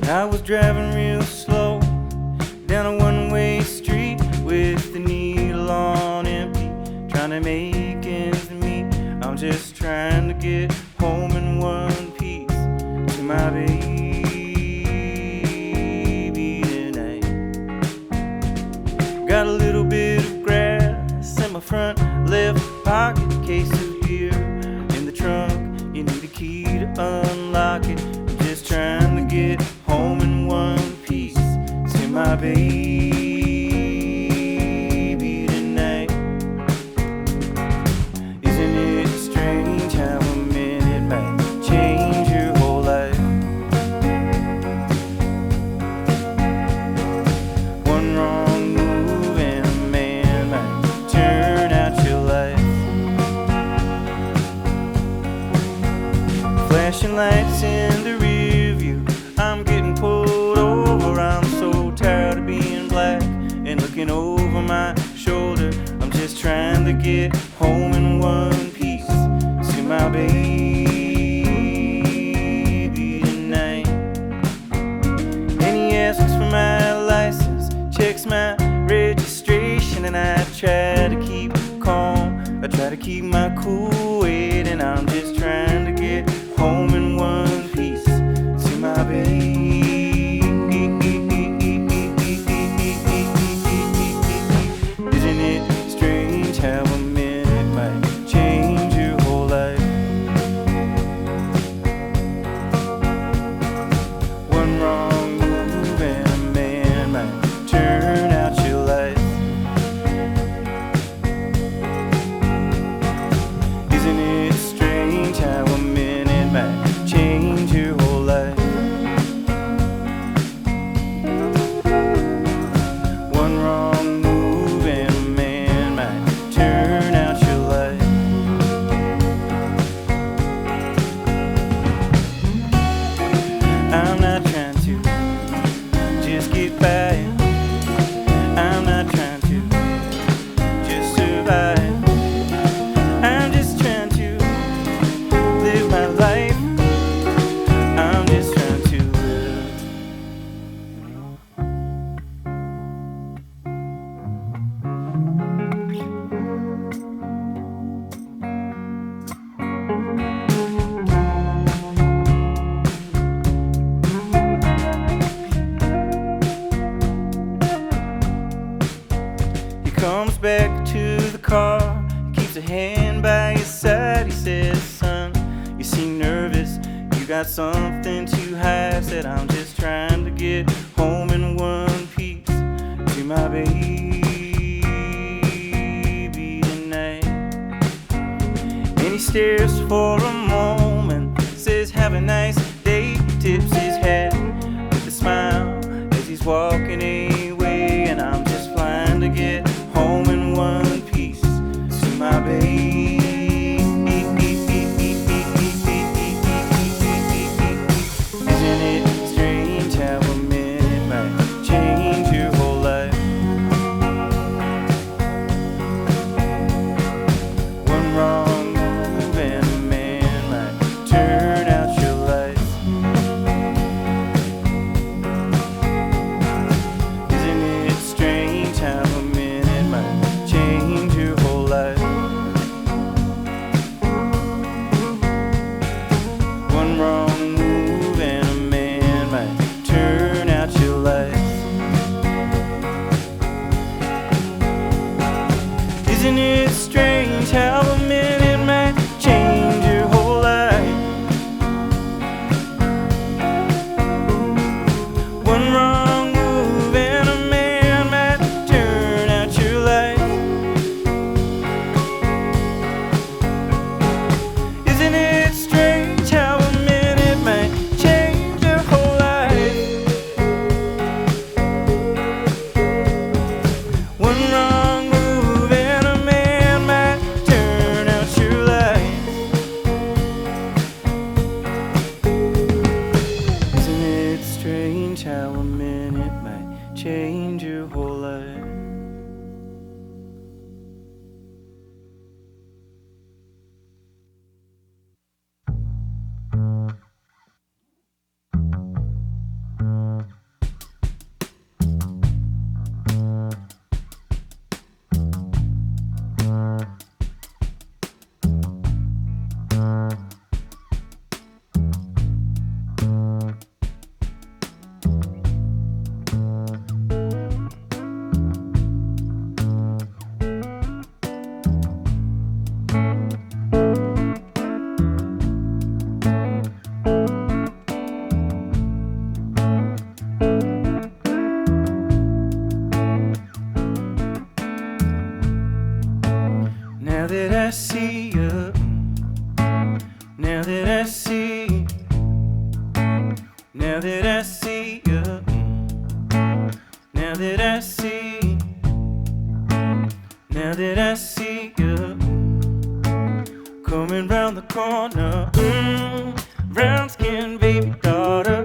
I was driving real slow down a one-way street with the needle on empty, trying to make ends meet. I'm just trying to get home in one piece to my baby tonight. Got a little bit of grass in my front left pocket, case of beer in the trunk. You need a key to unlock it. I'm just trying to get home in one piece to my baby tonight. Isn't it strange how a minute might change your whole life? One wrong move and a man might turn out your life. Flashing lights in the rear view, I'm getting pulled over. I'm so tired of being black and looking over my shoulder. I'm just trying to get home in one piece to my baby tonight. And he asks for my license, checks my registration, and I try to keep calm. I try to keep my cool weight, and I'm just trying to get home in one piece to my baby. Isn't it strange how a minute might change your whole life? One wrong move and a man might turn out your life. Isn't it strange how a minute might change your whole life? One wrong move and a man might turn out your life. I'm not trying to just get by. I'm not trying to just survive. I'm just trying to live my life. I'm just trying to live. He comes back to the car, keeps a hand by his side. He says, son, you seem nervous, you got something to hide. Said, I'm just trying to get home in one piece to my baby tonight. And he stares for a moment, says, have a nice day, tips his hat with a smile as he's walking away. And I'm just flying to get home in one piece to my baby. Isn't it strange how a minute might change your whole life? One wrong move and a man might turn out your life. that I see, now that I see you, now that I see, now that I see you, coming round the corner, brown skin baby daughter,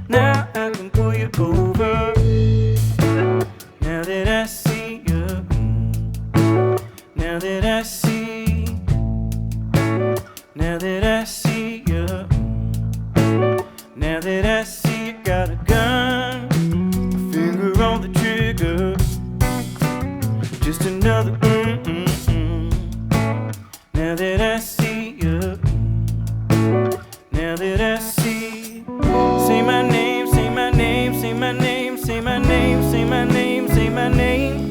now I can pull you over, now that I see you, now that I see, now that I see you, now that I see you got a gun, a finger on the trigger, just another now that I see you, now that I see, say my name, say my name, say my name, say my name, say my name, say my name,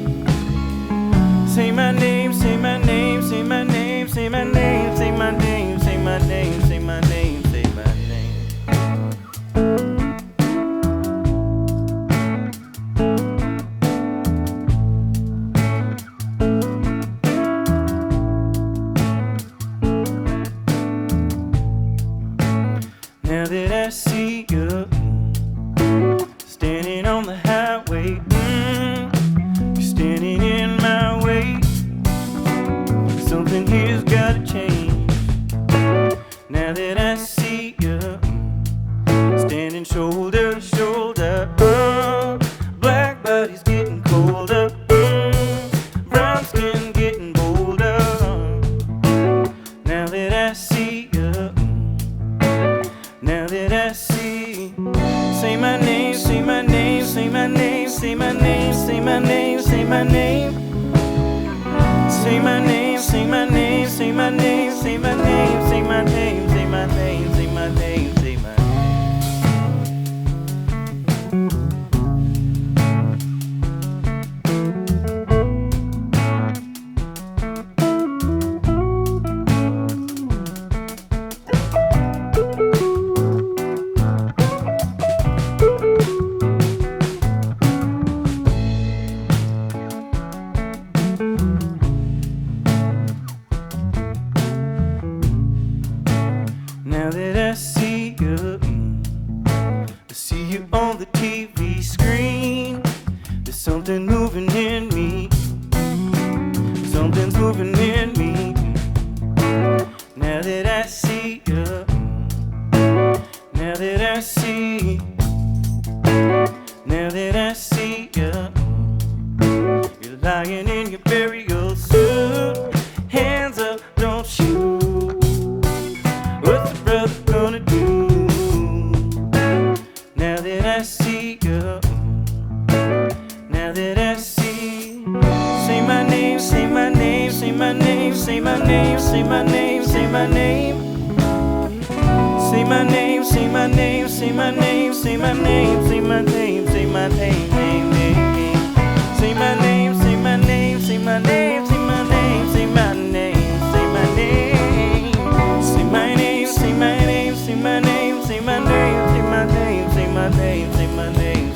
say my name, say my name, say my name, say my name, say my name, say my name, say my name, say my name. Now that I see you standing on the highway, you're standing in my way. Something here's gotta change. Now that I see you standing shoulder to shoulder, black body's getting colder, brown skin getting bolder. Now that I see you, now that I see, say my name, say my name, say my name, say my name, say my name, say my name, say my name, say my name, say my name, say my name, say my name, say my name, say my name, say my name. Now that I see you, I see you on the TV screen. There's something moving in me, something's moving in me. Now that I see you, now that I see, now that I see you, you're lying in your burial suit, hands up, don't shoot. What's the brother gonna do? Now that I see you, now that I see, say my name, say my name, say my name, say my name, say my name, say my name, say my name, say my name, say my name, say my name, say my name, say my name, name, name, say my name, say my name, say my name, say my name, say my name, say my name, say my name, say my name, say my name, say my name, say my name, say my name, say my name, say my name.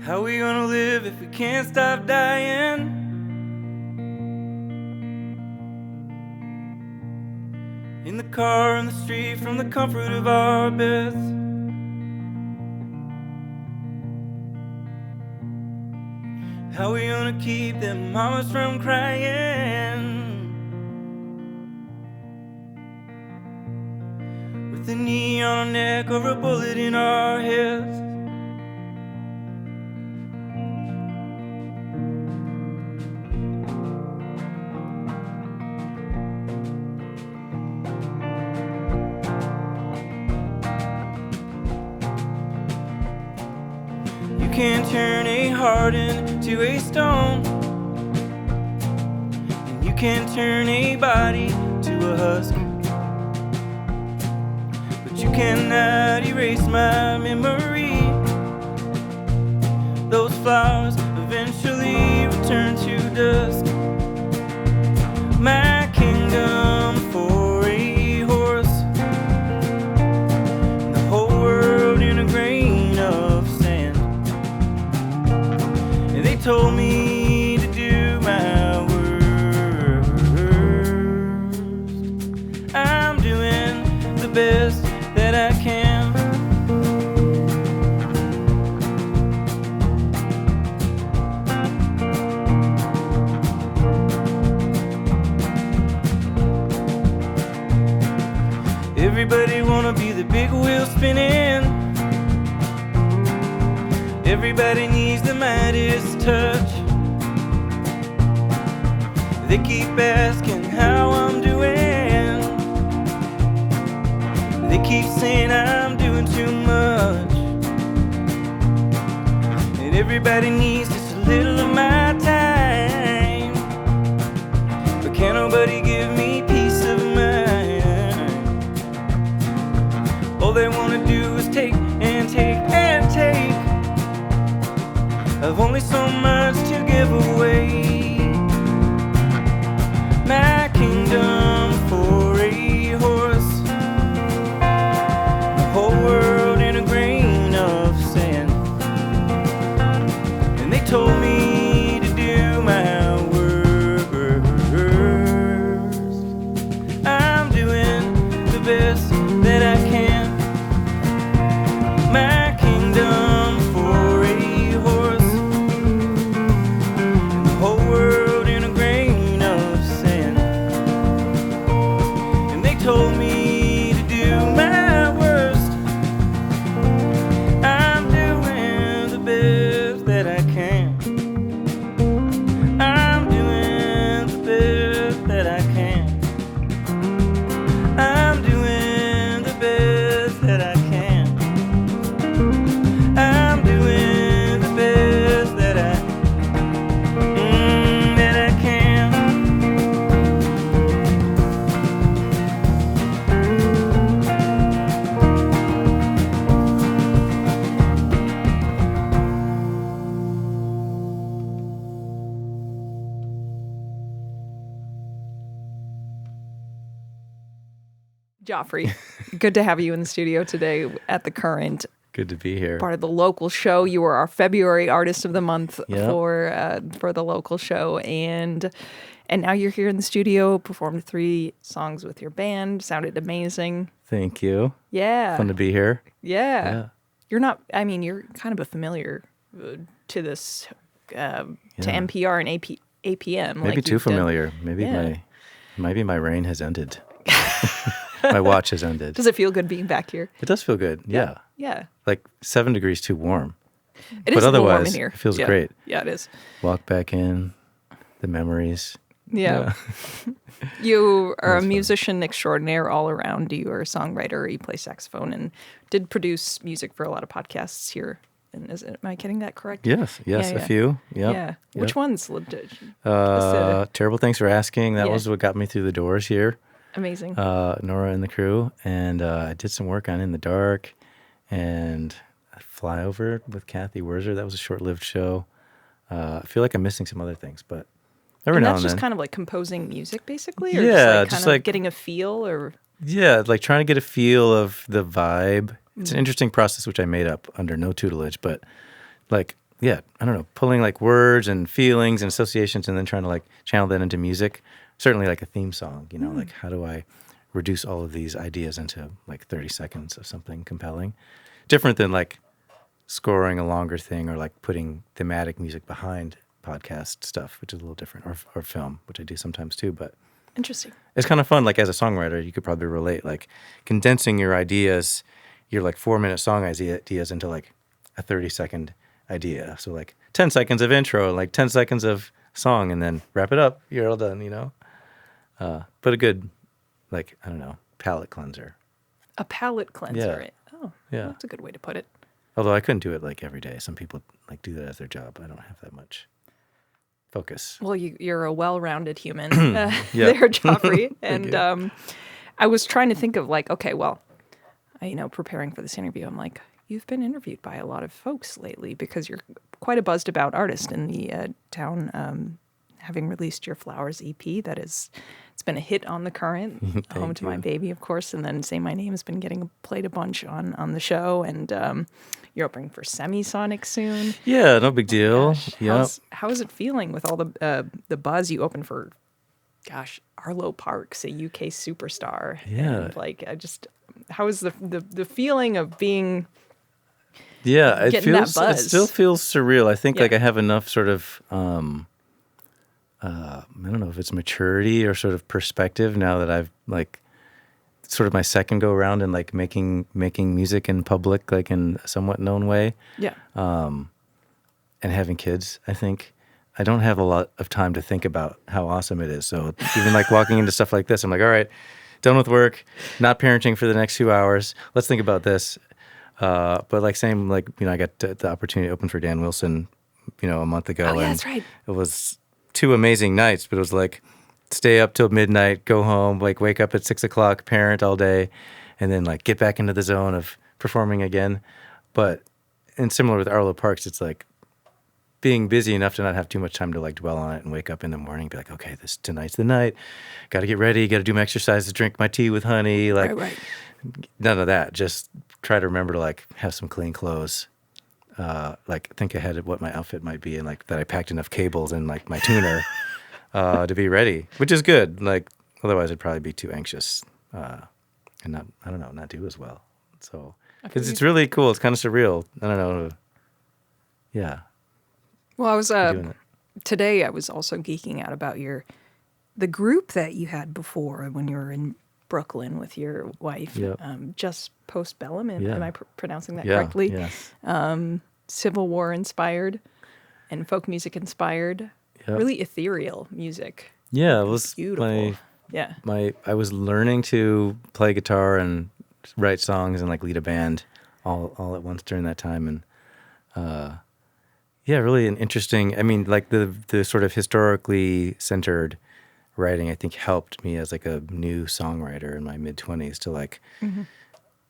How we gonna live if we can't stop dying? In the car, in the street, from the comfort of our beds. How we gonna keep them mamas from crying? With a knee on our neck or a bullet in our heads. You can't turn a heart into a stone, and you can turn a body to a husk, but you cannot erase my memory. Those flowers eventually return to dust. My kingdom for a horse, and the whole world in a grain of sand. And they told me to do my worst. I'm doing the best that I can. Everybody wanna be the big wheel spinning. Everybody needs the Midas touch. They keep asking how I'm doing. They keep saying I'm doing too much. And everybody needs just a little of my time. But can't nobody give me peace of mind. All they want to do is take and take and take. I've only so much to give away. My kingdom for a horse, the whole world in a grain of sand. And they told me to do my worst. I'm doing the best that I can. My kingdom for a horse, and the whole world in a grain of sand. And they told me to do my worst. I'm doing the best that I can. I'm doing the best that I can. I'm doing the best that I can. I'm doing the best that I can. Geoffrey, good to have you in the studio today at The Current. Good to be here. Part of the local show. You were our February Artist of the Month Yep. for the local show, and now you're here in the studio. Performed 3 songs with your band. Sounded amazing. Thank you. Yeah, Fun to be here. yeah. You're not. I mean, you're kind of a familiar to this to NPR and APM. Maybe like too you've done- familiar. Maybe Yeah. my reign has ended. My watch has ended. Does it feel good being back here? It does feel good. Yeah. Yeah. Like 7 degrees too warm. It But is a little warm in otherwise, here. it feels Yeah. great. Yeah, it is. Walk back in, the memories. Yeah. You are a That's fun. musician extraordinaire all around. You are a songwriter. You play saxophone and did produce music for a lot of podcasts here. And am I getting that correct? Yes, Yeah, a yeah. few. Yep. Yeah. Which Yep. ones? Terrible Thanks for Asking. That Yeah. was what got me through the doors here. Amazing. Nora and the crew. And I did some work on In the Dark and Flyover with Kathy Werzer. That was a short-lived show. I feel like I'm missing some other things, but every and now that's and just then. kind of like composing music, basically? Or Yeah, just just kind like- of getting a feel? Or Yeah, like trying to get a feel of the vibe. It's an interesting process, which I made up under no tutelage, but like, yeah, I don't know, pulling like words and feelings and associations and then trying to like channel that into music. Certainly like a theme song, you know, like how do I reduce all of these ideas into like 30 seconds of something compelling? Different than like scoring a longer thing or like putting thematic music behind podcast stuff, which is a little different, or film, which I do sometimes too, but interesting. it's kind of fun. Like as a songwriter, you could probably relate, like condensing your ideas, your like 4-minute song ideas into like a 30-second idea. So like 10 seconds of intro, like 10 seconds of song, and then wrap it up. You're all done, you know? But a good, like, I don't know, palate cleanser. A palate cleanser. Yeah. Oh, Yeah. that's a good way to put it. Although I couldn't do it like every day. Some people like do that as their job. I don't have that much focus. Well, you're a well-rounded human Yeah. there, Geoffrey. And you. I was trying to think of like, okay, well, preparing for this interview, I'm like, you've been interviewed by a lot of folks lately because you're quite a buzzed about artist in the town, having released your Flowers EP. It's been a hit on the Current, Home to My Baby, of course, and then Say My Name has been getting played a bunch on the show, and you're opening for Semisonic soon. Yeah, no big deal. Yeah. How is it feeling with all the buzz? You opened for, Arlo Parks, a UK superstar. Yeah. And how is the feeling of being? Yeah, it getting that buzz? It still feels surreal. I think Yeah. like I have enough sort of I don't know if it's maturity or sort of perspective now that I've like sort of my second go around in like making music in public, like in a somewhat known way. Yeah. And having kids, I think I don't have a lot of time to think about how awesome it is. So even like walking into stuff like this, I'm like, all right, done with work, not parenting for the next 2 hours. Let's think about this. But like same, like, I got the opportunity to open for Dan Wilson, a month ago. Oh, yeah, and that's right. It was 2 amazing nights, but it was like stay up till midnight, go home, like wake up at 6 o'clock, parent all day, and then like get back into the zone of performing again. And similar with Arlo Parks, it's like being busy enough to not have too much time to like dwell on it and wake up in the morning and be like, okay, tonight's the night. Got to get ready. Got to do my exercises, drink my tea with honey. Like Right. none of that. Just try to remember to like have some clean clothes. Like think ahead of what my outfit might be and like that I packed enough cables and like my tuner to be ready, which is good. Like otherwise I'd probably be too anxious and not do as well. So it's really cool. It's kind of surreal. I don't know. Yeah. Well, I was doing it. today. I was also geeking out about the group that you had before when you were in Brooklyn with your wife. Yep. Just Postbellum. Am I pronouncing that Yeah. correctly? Yes. Civil War inspired and folk music inspired. Yep. Really ethereal music. Yeah, it was Beautiful. Yeah. I was learning to play guitar and write songs and like lead a band all at once during that time, and really an interesting. I mean, like the sort of historically centered writing, I think helped me as like a new songwriter in my mid-20s to like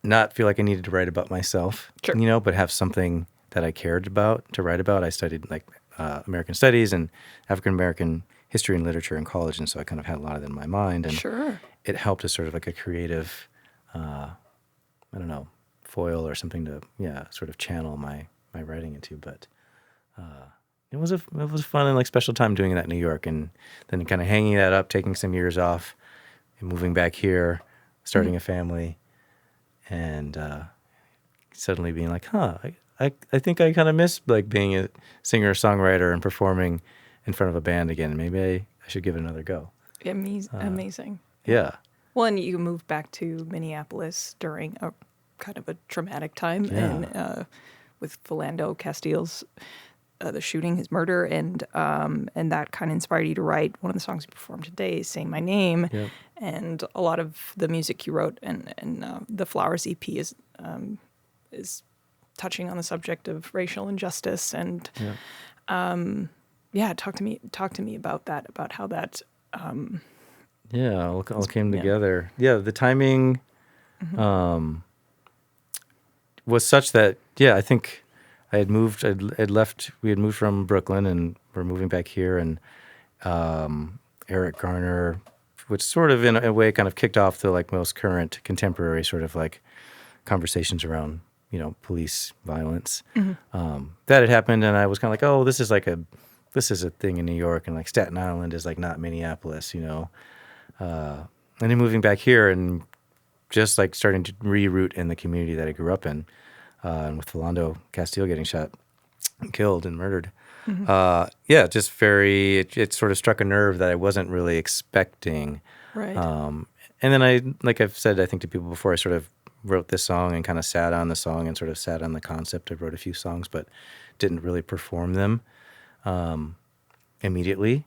not feel like I needed to write about myself, Sure. but have something that I cared about to write about. I studied like American Studies and African American history and literature in college, and so I kind of had a lot of it in my mind, and Sure. it helped as sort of like a creative, foil or something to sort of channel my writing into. But it was a fun and like special time doing that in New York, and then kind of hanging that up, taking some years off, and moving back here, starting a family, and suddenly being like, I think I kind of miss like being a singer songwriter and performing in front of a band again. Maybe I should give it another go. Amazing. Yeah. Well, and you moved back to Minneapolis during a kind of a traumatic time, and with Philando Castile's the shooting, his murder, and that kind of inspired you to write one of the songs you performed today, "Say My Name," and a lot of the music you wrote and the Flowers EP is touching on the subject of racial injustice, and talk to me about that, about how that. All came together. Yeah, the timing was such that, I think I had moved, we had moved from Brooklyn and we're moving back here, and Erik Garner, which sort of in a way kind of kicked off the like most current contemporary sort of like conversations around, police violence. That had happened, and I was kind of like, oh, this is a thing in New York, and like Staten Island is like not Minneapolis, and then moving back here and just like starting to reroot in the community that I grew up in, and with Philando Castile getting shot and killed and murdered. Just it sort of struck a nerve that I wasn't really expecting. Right. And then like I've said, I think to people before, I sort of wrote this song and kind of sat on the song and sort of sat on the concept. I wrote a few songs, but didn't really perform them immediately.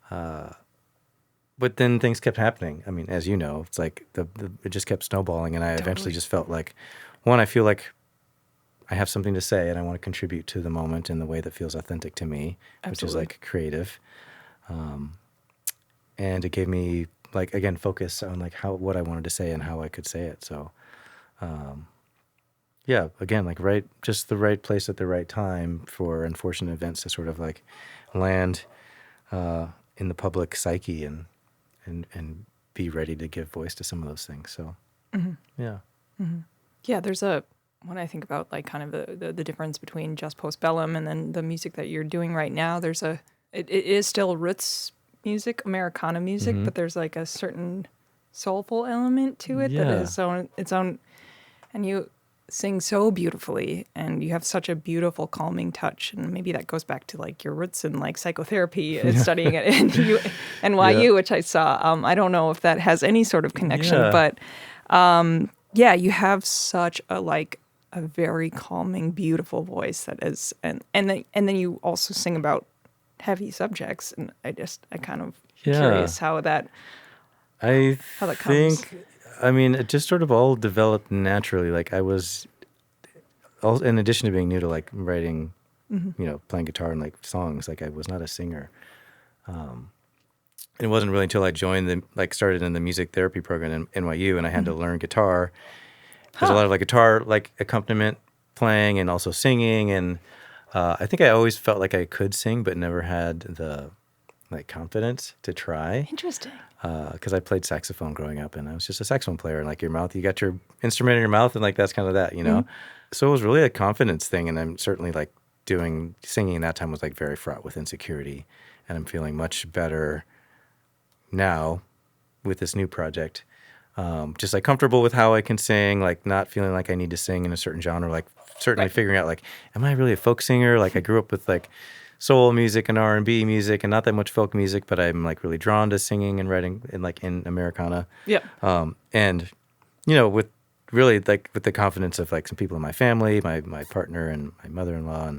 But then things kept happening. I mean, as you know, it's like it just kept snowballing, and I eventually just felt like, one, I feel like I have something to say and I want to contribute to the moment in the way that feels authentic to me, which is like creative. And it gave me like, again, focus on like what I wanted to say and how I could say it. So, yeah, again, like just the right place at the right time for unfortunate events to sort of like land in the public psyche and be ready to give voice to some of those things. So, yeah. Yeah, when I think about like kind of the difference between just postbellum and then the music that you're doing right now, it is still roots music, Americana music, but there's like a certain soulful element to it that is its own, and you sing so beautifully and you have such a beautiful calming touch, and maybe that goes back to like your roots in like psychotherapy and studying it in NYU, which I saw. I don't know if that has any sort of connection, but you have such a very calming, beautiful voice that is, and then you also sing about heavy subjects, and I kind of curious how that comes. I mean, it just sort of all developed naturally. Like I was, in addition to being new to like writing, playing guitar and like songs, like I was not a singer. It wasn't really until I started in the music therapy program in NYU, and I had to learn guitar. There's a lot of like guitar, like accompaniment playing and also singing. And I think I always felt like I could sing, but never had the like confidence to try. Interesting. Because I played saxophone growing up, and I was just a saxophone player. And like your mouth, you got your instrument in your mouth, and like that's kind of that, So it was really a confidence thing. And I'm certainly like singing that time was like very fraught with insecurity. And I'm feeling much better now with this new project. Just like comfortable with how I can sing, like not feeling like I need to sing in a certain genre, like certainly figuring out like, am I really a folk singer? Like I grew up with like soul music and R&B music and not that much folk music, but I'm like really drawn to singing and writing in Americana. Yeah. And with really like with the confidence of like some people in my family, my partner and my mother-in-law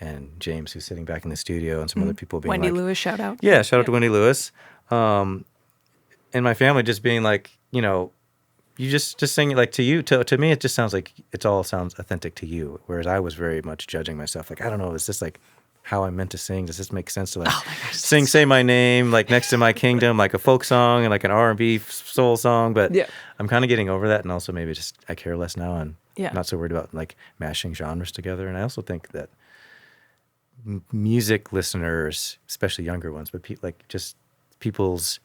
and James, who's sitting back in the studio, and some other people being Wendy Lewis, shout out. Yeah, shout out to Wendy Lewis. And my family just being like, you just sing it like to you. To me, it just sounds like it all sounds authentic to you. Whereas I was very much judging myself. Like, I don't know, is this like how I'm meant to sing? Does this make sense to like sing Say My Name, like Next to My Kingdom, like a folk song and like an R&B soul song? But I'm kind of getting over that. And also maybe just I care less now and not so worried about like mashing genres together. And I also think that music listeners, especially younger ones, but just people's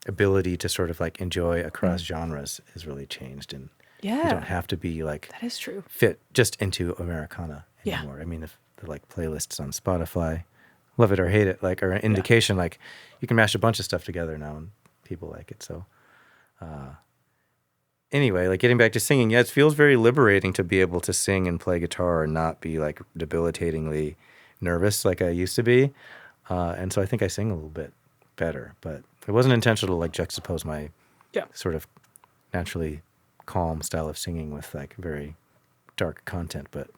ability to sort of like enjoy across genres has really changed, and you don't have to be like that is true fit just into Americana anymore. I mean, if the like playlists on Spotify, love it or hate it, like or an indication, like you can mash a bunch of stuff together now and people like it. So anyway, like getting back to singing, it feels very liberating to be able to sing and play guitar and not be like debilitatingly nervous like I used to be. And so I think I sing a little bit better, but it wasn't intentional to like juxtapose my sort of naturally calm style of singing with like very dark content. But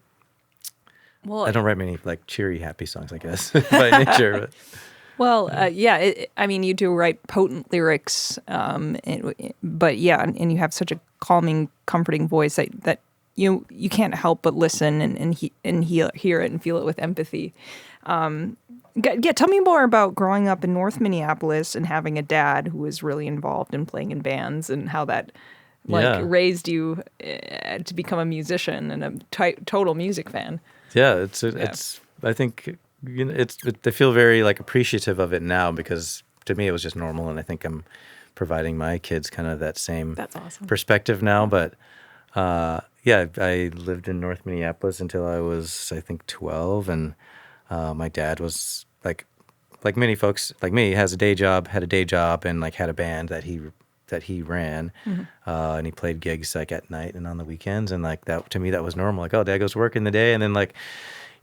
I don't write many like cheery, happy songs, I guess, by nature. But. Well, I mean, you do write potent lyrics, but and you have such a calming, comforting voice that you can't help but listen and hear it and feel it with empathy. Tell me more about growing up in North Minneapolis and having a dad who was really involved in playing in bands, and how that raised you to become a musician and a total music fan. Yeah, it's. I think I feel very like appreciative of it now, because to me it was just normal, and I think I'm providing my kids kind of that same perspective now. But I lived in North Minneapolis until I was, I think, 12, and my dad was like many folks like me, had a day job, and like had a band that he ran, and he played gigs like at night and on the weekends, and like that to me that was normal. Like, oh, Dad goes to work in the day, and then like,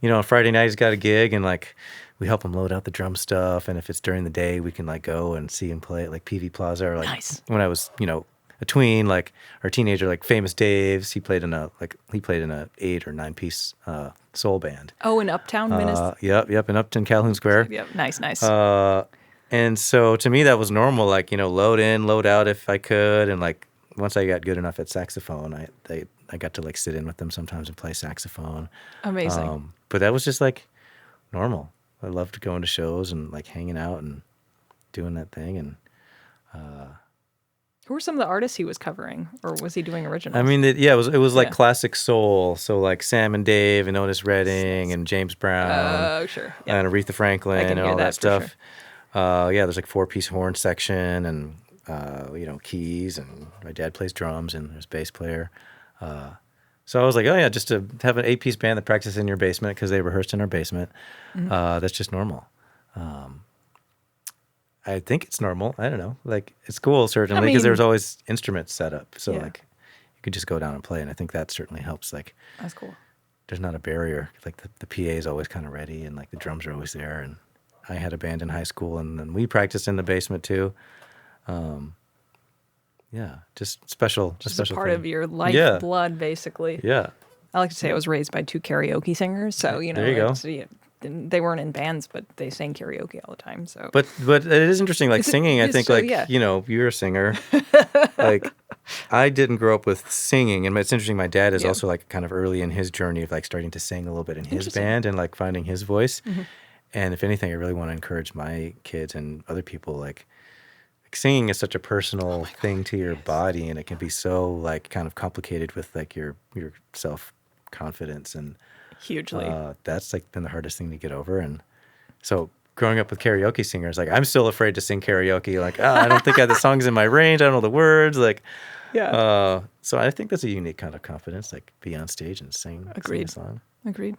on Friday night he's got a gig, and like we help him load out the drum stuff, and if it's during the day we can like go and see him play at like PV Plaza, or like when I was a tween, like our teenager, like Famous Dave's, he played in a 8 or 9 piece soul band. Oh, in Uptown, Minnesota. Yep, in Uptown, Calhoun Square. Yep, nice. And so to me that was normal, like load in, load out if I could, and like once I got good enough at saxophone, I I got to like sit in with them sometimes and play saxophone. Amazing. But that was just like normal. I loved going to shows and like hanging out and doing that thing. And Who were some of the artists he was covering, or was he doing originals? I mean, it was like Yeah. classic soul. So like Sam and Dave and Otis Redding and James Brown. Oh, sure. Yeah. And Aretha Franklin I can and hear all that that for stuff. Yeah, there's like 4-piece horn section and keys, and my dad plays drums and there's bass player. So I was like, oh yeah, just to have an 8-piece band that practices in your basement because they rehearsed in our basement. That's just normal. I think it's normal. I don't know. Like it's cool certainly because mean- there's always instruments set up. So Yeah. like you could just go down and play, and I think that certainly helps. Like That's cool. there's not a barrier. Like the PA is always kind of ready, and like the drums are always there. And I had a band in high school, and then we practiced in the basement too. Yeah, just special. Just special a part thing. of your lifeblood, basically. Yeah, I like to say I was raised by 2 karaoke singers, so There you go. they weren't in bands, but they sang karaoke all the time. So, but it is interesting. Like singing, I it's think so- like yeah. you're a singer. Like I didn't grow up with singing, and it's interesting. My dad is Yeah. also like kind of early in his journey of like starting to sing a little bit in his Interesting. band and like finding his voice. And if anything, I really want to encourage my kids and other people like singing is such a personal thing to your body, and it can be so like kind of complicated with like your self confidence, and hugely. that's like been the hardest thing to get over. And so growing up with karaoke singers, like I'm still afraid to sing karaoke. Like I don't think I have the songs in my range. I don't know the words. Like Yeah. so I think that's a unique kind of confidence, like be on stage and sing a Agreed. song. Agreed.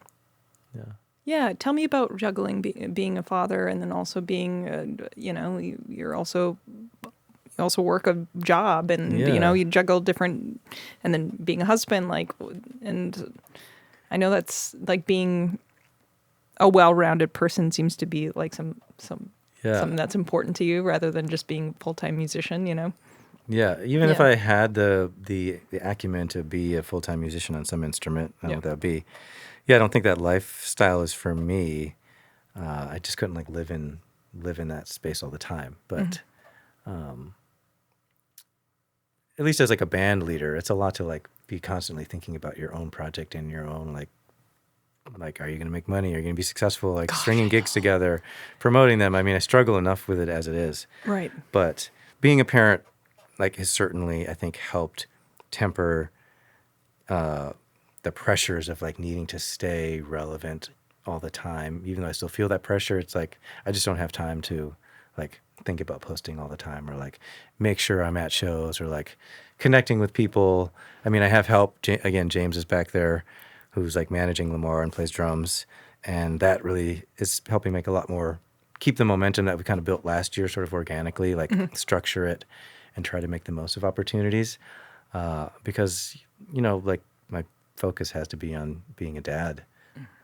Yeah. Yeah. Tell me about juggling being a father and then also being, you also work a job and, Yeah. you juggle different, and then being a husband, and I know that's like being a well-rounded person seems to be like something that's important to you rather than just being a full-time musician, Yeah, even if Yeah. I had the acumen to be a full-time musician on some instrument, I don't know what that would be. Yeah, I don't think that lifestyle is for me. I just couldn't like live in that space all the time. But at least as like a band leader, it's a lot to like be constantly thinking about your own project and your own like are you going to make money? Are you going to be successful? Like stringing gigs together, promoting them. I mean, I struggle enough with it as it is. Right. But being a parent like has certainly, I think, helped temper the pressures of like needing to stay relevant all the time. Even though I still feel that pressure, it's like I just don't have time to like think about posting all the time or like make sure I'm at shows or like connecting with people. I mean, I have help. Again, James is back there, who's like managing Lamar and plays drums, and that really is helping make a lot more, keep the momentum that we kind of built last year sort of organically, like structure it and try to make the most of opportunities. Because, like my focus has to be on being a dad,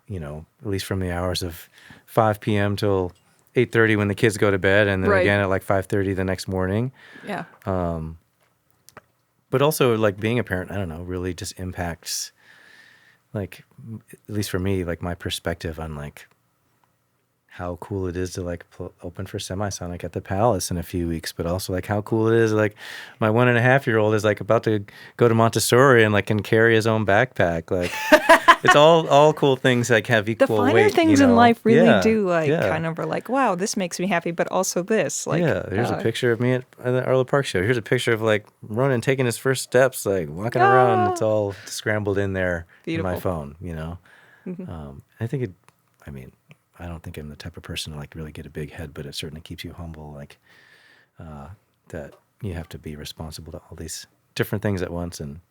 at least from the hours of 5 p.m. till 8:30 when the kids go to bed, and then Right. again at like 5:30 the next morning. Yeah. But also like being a parent, I don't know, really just impacts like, at least for me, like my perspective on like how cool it is to like open for Semisonic at the Palace in a few weeks, but also like how cool it is like my 1.5-year-old is like about to go to Montessori and like can carry his own backpack. Like it's all cool things like have The equal finer weight. things in life really do yeah. kind of are like, wow, this makes me happy, but also this. Like, yeah, here's a picture of me at the Arlo Park show. Here's a picture of like Ronan taking his first steps, like walking around. It's all scrambled in there in my phone, I think it, I don't think I'm the type of person to like really get a big head, but it certainly keeps you humble, like that you have to be responsible to all these different things at once and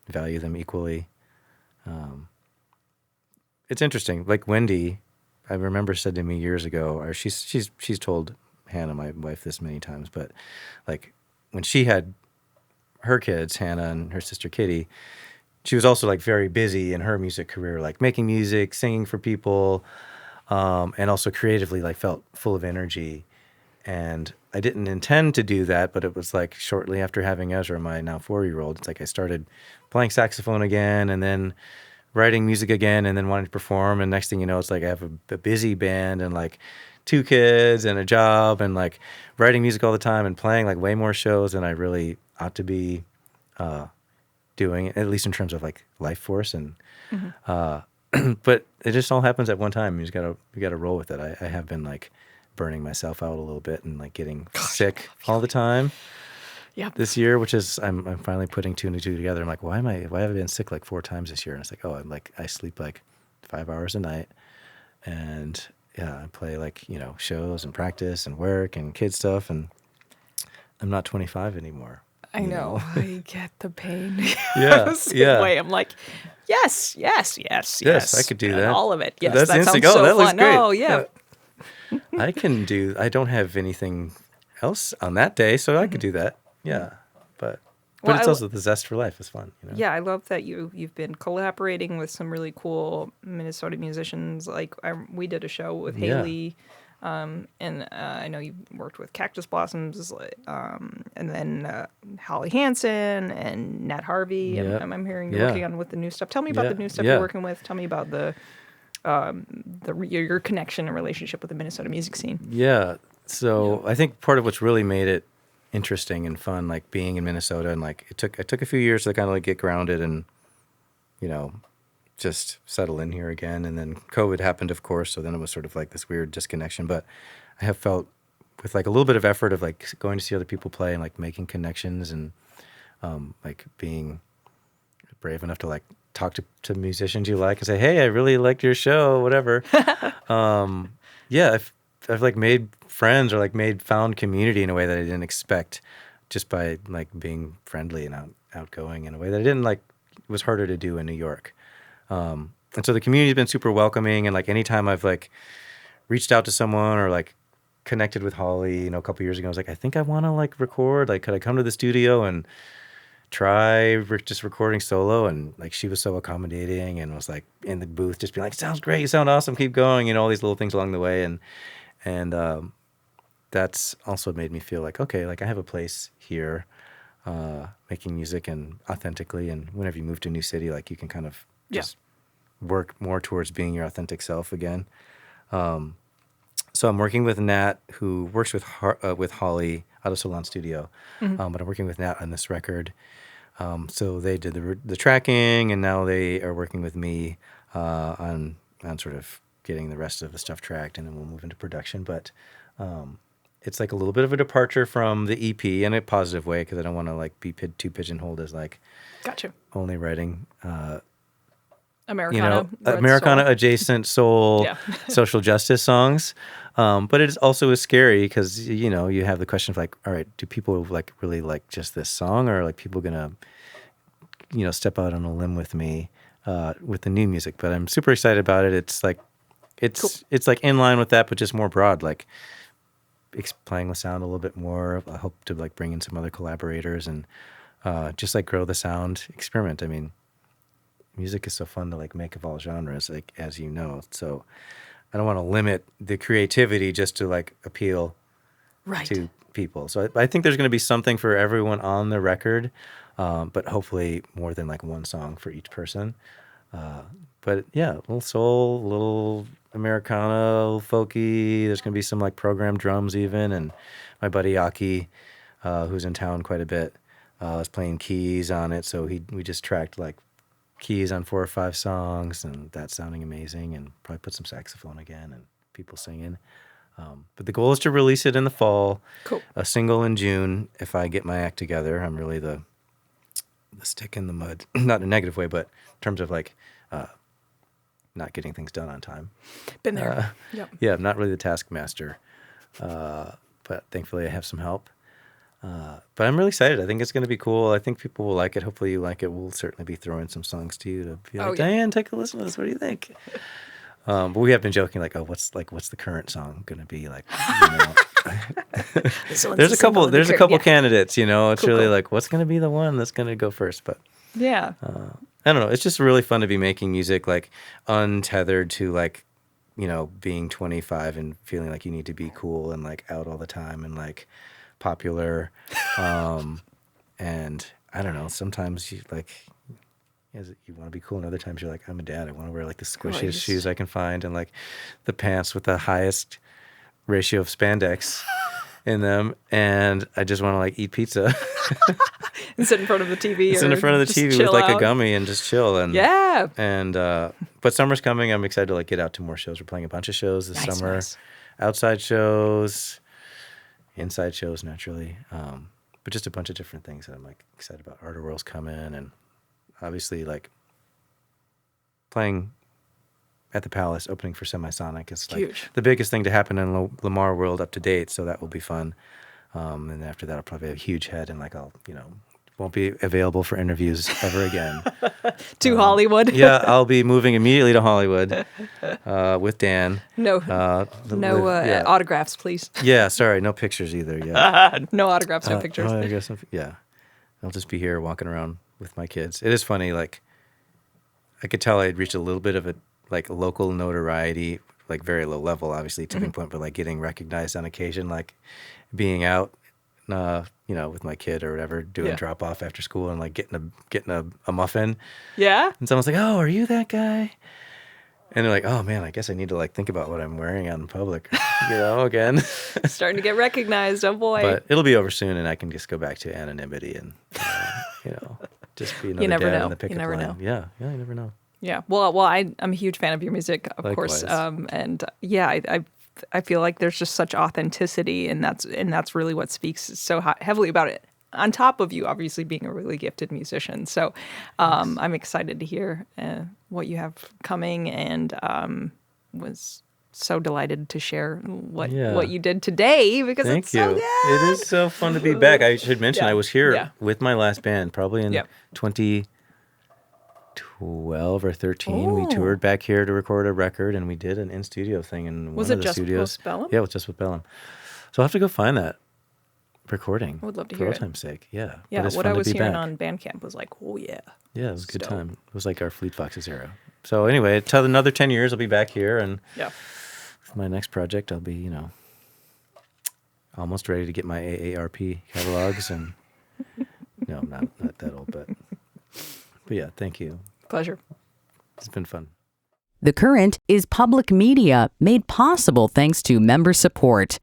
value them equally. It's interesting. Like Wendy, I remember said to me years ago, or she's told Hannah, my wife, this many times, but like when she had her kids, Hannah and her sister Kitty, she was also like very busy in her music career, like making music, singing for people, and also creatively like felt full of energy. And I didn't intend to do that, but it was like shortly after having Ezra, my now 4-year-old, it's like I started playing saxophone again and then writing music again and then wanting to perform. And next thing you know, it's like I have a busy band and like 2 kids and a job and like writing music all the time and playing like way more shows than I really ought to be doing, at least in terms of like life force. And but it just all happens at one time. You gotta roll with it. I have been like burning myself out a little bit and like getting sick all the time. Yep. This year, which is I'm finally putting two and two together. I'm like, why have I been sick like 4 times this year? And it's like, oh, I sleep like 5 hours a night, and I play like shows and practice and work and kid stuff, and I'm not 25 anymore. I know. I get the pain. Yeah, yeah. Way I'm like, yes, I could do that. All of it. Yes, That's that instinct. sounds so that looks fun. great. Oh yeah. I don't have anything else on that day, so I could do that. Yeah, but it's also the zest for life is fun. Yeah, I love that you've been collaborating with some really cool Minnesota musicians. Like we did a show with Haley, and I know you worked with Cactus Blossoms, and then Holly Hansen and Nat Harvey. Yep. I'm hearing you're working on with the new stuff. Tell me about the new stuff you're working with. Tell me about your connection and relationship with the Minnesota music scene. Yeah. So I think part of what's really made it interesting and fun, like being in Minnesota, and like it took a few years to kind of like get grounded and just settle in here again. And then COVID happened, of course, so then it was sort of like this weird disconnection. But I have felt with like a little bit of effort of like going to see other people play and like making connections and like being brave enough to like talk to musicians you like and say, hey, I really liked your show, whatever. I've like made friends or like found community in a way that I didn't expect, just by like being friendly and outgoing in a way that I didn't like. It was harder to do in New York. And so the community's been super welcoming, and like anytime I've like reached out to someone or like connected with Holly, a couple years ago, I was like, I think I want to like record. Like, could I come to the studio and try just recording solo? And like she was so accommodating and was like in the booth just being like, sounds great, you sound awesome, keep going, all these little things along the way. And that's also made me feel like, okay, like I have a place here making music and authentically. And whenever you move to a new city, like you can kind of just work more towards being your authentic self again. So I'm working with Nat, who works with Holly out of Salon Studio, but I'm working with Nat on this record. So they did the tracking, and now they are working with me on sort of getting the rest of the stuff tracked, and then we'll move into production. But it's like a little bit of a departure from the EP in a positive way, because I don't want to like be too pigeonholed as like Gotcha. only writing Americana Americana soul. adjacent soul social justice songs. But it also is scary because you have the question of like, all right, do people like really like just this song, or are like people gonna step out on a limb with me with the new music? But I'm super excited about it. It's like it's like in line with that, but just more broad, like playing with sound a little bit more. I hope to like bring in some other collaborators and just like grow the sound, experiment. I mean, music is so fun to like make of all genres, like as you know. So I don't want to limit the creativity just to like appeal to people. So I think there's going to be something for everyone on the record, but hopefully more than like one song for each person. But yeah, a little soul, a little Americana, a little folky. There's going to be some like programmed drums even. And my buddy Aki, who's in town quite a bit, is playing keys on it. So we just tracked like keys on 4 or 5 songs, and that's sounding amazing, and probably put some saxophone again and people singing. But the goal is to release it in the fall. Cool. A single in June if I get my act together. I'm really the stick in the mud, not in a negative way, but in terms of like not getting things done on time. Been there. Yeah, I'm not really the taskmaster, but thankfully I have some help. But I'm really excited. I think it's going to be cool. I think people will like it. Hopefully you like it. We'll certainly be throwing some songs to you to be like, Diane, take a listen to this. What do you think? But we have been joking like, oh, what's the current song going to be like? There's a couple candidates. It's really like, what's going to be the one that's going to go first? But yeah, I don't know. It's just really fun to be making music like untethered to like, being 25 and feeling like you need to be cool and like out all the time and like popular. And I don't know, sometimes you like, you want to be cool, and other times you're like, I'm a dad, I want to wear like the squishiest shoes I can find and like the pants with the highest ratio of spandex in them, and I just want to like eat pizza. And sit in front of the TV. Sit in front of the just TV with chill like out. a gummy and just chill. And Yeah. And but summer's coming. I'm excited to like get out to more shows. We're playing a bunch of shows this summer. Nice. Outside shows, inside shows naturally, but just a bunch of different things that I'm like excited about. Art of World's coming, and obviously like playing at the Palace, opening for Semisonic is like huge. the biggest thing to happen in Lamar World up to date. So that will be fun. And after that, I'll probably have a huge head, and like I'll won't be available for interviews ever again. To Hollywood. Yeah, I'll be moving immediately to Hollywood with Dan. No Yeah. autographs, please. Yeah, sorry, no pictures either. Yeah, No autographs, no pictures. I guess yeah, I'll just be here walking around with my kids. It is funny, like I could tell I'd reached a little bit of a like local notoriety, like very low level, obviously tipping point, but like getting recognized on occasion, like being out. With my kid or whatever, doing drop off after school and like getting a muffin. Yeah. And someone's like, "Oh, are you that guy?" And they're like, "Oh man, I guess I need to like think about what I'm wearing out in public, again." Starting to get recognized. Oh boy. But it'll be over soon, and I can just go back to anonymity and just be another never dad know. in the pickup You never line. know. Yeah, you never know. Yeah. Well, I'm a huge fan of your music, of course. Likewise. And yeah, I feel like there's just such authenticity, and that's really what speaks so heavily about it. On top of you, obviously being a really gifted musician, so I'm excited to hear what you have coming, and was so delighted to share what you did today because Thank it's you. so good. It is so fun to be back. I should mention I was here with my last band, probably in 2012 or 13. We toured back here to record a record, and we did an in-studio thing in one of the studios. Postbellum? Yeah, it was just with Bellum. So I'll have to go find that recording. I would love to for hear old it. time's sake. Yeah. Yeah, But it's what fun I to was be hearing back. on Bandcamp was like, oh yeah. Yeah, it was a good Dope. time. It was like our Fleet Foxes era. So anyway, till another 10 years, I'll be back here, and with my next project, I'll be, almost ready to get my AARP catalogs, and no, I'm not that old, but yeah, thank you. Pleasure. It's been fun. The Current is public media made possible thanks to member support.